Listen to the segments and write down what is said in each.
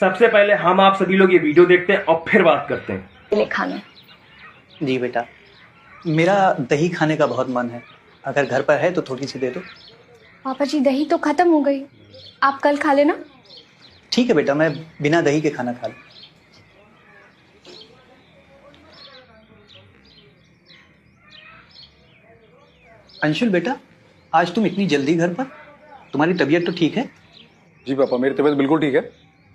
सबसे पहले हम आप सभी लोग ये वीडियो देखते हैं और फिर बात करते हैं। ले खाना। जी बेटा, मेरा दही खाने का बहुत मन है, अगर घर पर है तो थोड़ी सी दे दो। पापा जी दही तो खत्म हो गई, आप कल खा लेना। ठीक है बेटा, मैं बिना दही के खाना खा लूँ। अंशुल बेटा, आज तुम इतनी जल्दी घर पर? तुम्हारी तबीयत तो ठीक है? जी पापा, मेरी तबीयत बिल्कुल ठीक है।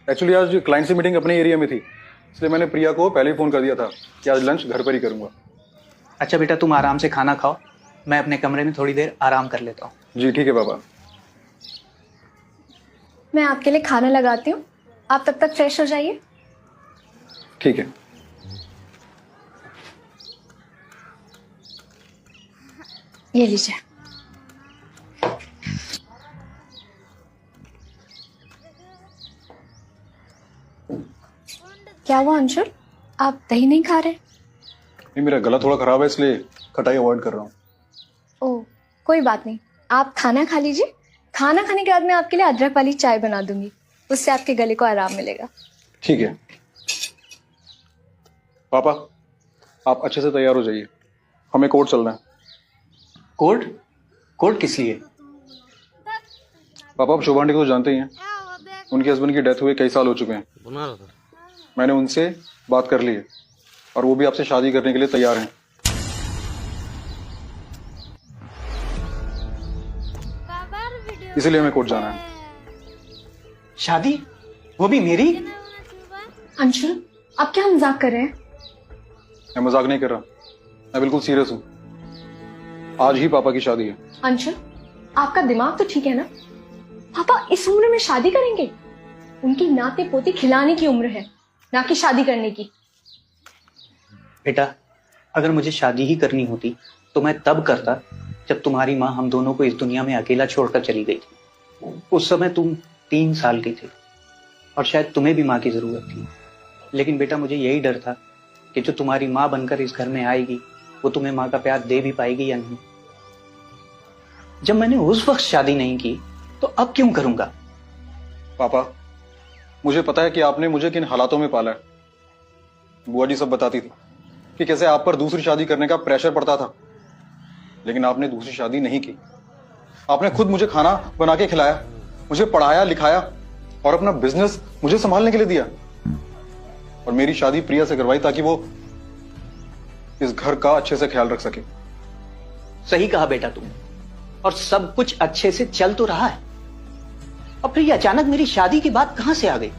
एक्चुअली आज क्लाइंट से मीटिंग अपने एरिया में थी, इसलिए मैंने प्रिया को पहले ही फ़ोन कर दिया था कि आज लंच घर पर ही करूँगा। अच्छा बेटा, तुम आराम से खाना खाओ, मैं अपने कमरे में थोड़ी देर आराम कर लेता हूँ। जी ठीक है पापा। मैं आपके लिए खाना लगाती हूँ, आप तब तक फ्रेश हो जाइए। ठीक है। ये लीजिए। क्या हुआ अंशुल, आप दही नहीं खा रहे? नहीं, मेरा गला थोड़ा ख़राब है, इसलिए खटाई अवॉइड कर रहा हूँ। ओह कोई बात नहीं, आप खाना खा लीजिए। खाना खाने के बाद मैं आपके लिए अदरक वाली चाय बना दूंगी, उससे आपके गले को आराम मिलेगा। ठीक है पापा, आप अच्छे से तैयार हो जाइए, हमें कोर्ट चलना है। कोर्ट? कोर्ट किस लिए? पापा, आप शोभांडी को तो जानते ही हैं, उनके हस्बैंड की डेथ हुए कई साल हो चुके हैं। मैंने उनसे बात कर ली है और वो भी आपसे शादी करने के लिए तैयार हैं। इसीलिए हमें कोर्ट जाना है। शादी? वो भी मेरी? अंशुल आप क्या मजाक कर रहे हैं? मैं मजाक नहीं कर रहा, मैं बिल्कुल सीरियस हूँ। आज ही पापा की शादी है। अंशुल आपका दिमाग तो ठीक है ना? पापा इस उम्र में शादी करेंगे? उनकी नाते पोते खिलाने की उम्र है, ना कि शादी करने की। बेटा, अगर मुझे शादी ही करनी होती तो मैं तब करता जब तुम्हारी माँ हम दोनों को इस दुनिया में अकेला छोड़कर चली गई थी। उस समय तुम 3 साल की थे और शायद तुम्हें भी माँ की जरूरत थी। लेकिन बेटा, मुझे यही डर था कि जो तुम्हारी माँ बनकर इस घर में आएगी वो तुम्हें माँ का प्यार दे भी पाएगी या नहीं। जब मैंने उस वक्त शादी नहीं की तो अब क्यों करूंगा? पापा, मुझे पता है कि आपने मुझे किन हालातों में पाला है। बुआ जी सब बताती थी कि कैसे आप पर दूसरी शादी करने का प्रेशर पड़ता था, लेकिन आपने दूसरी शादी नहीं की। आपने खुद मुझे खाना बना के खिलाया, मुझे पढ़ाया लिखाया और अपना बिजनेस मुझे संभालने के लिए दिया। और मेरी शादी प्रिया से करवाई ताकि वो इस घर का अच्छे से ख्याल रख सके। सही कहा बेटा तुमने, और सब कुछ अच्छे से चल तो रहा है, और फिर ये अचानक मेरी शादी की बात कहां से आ गई?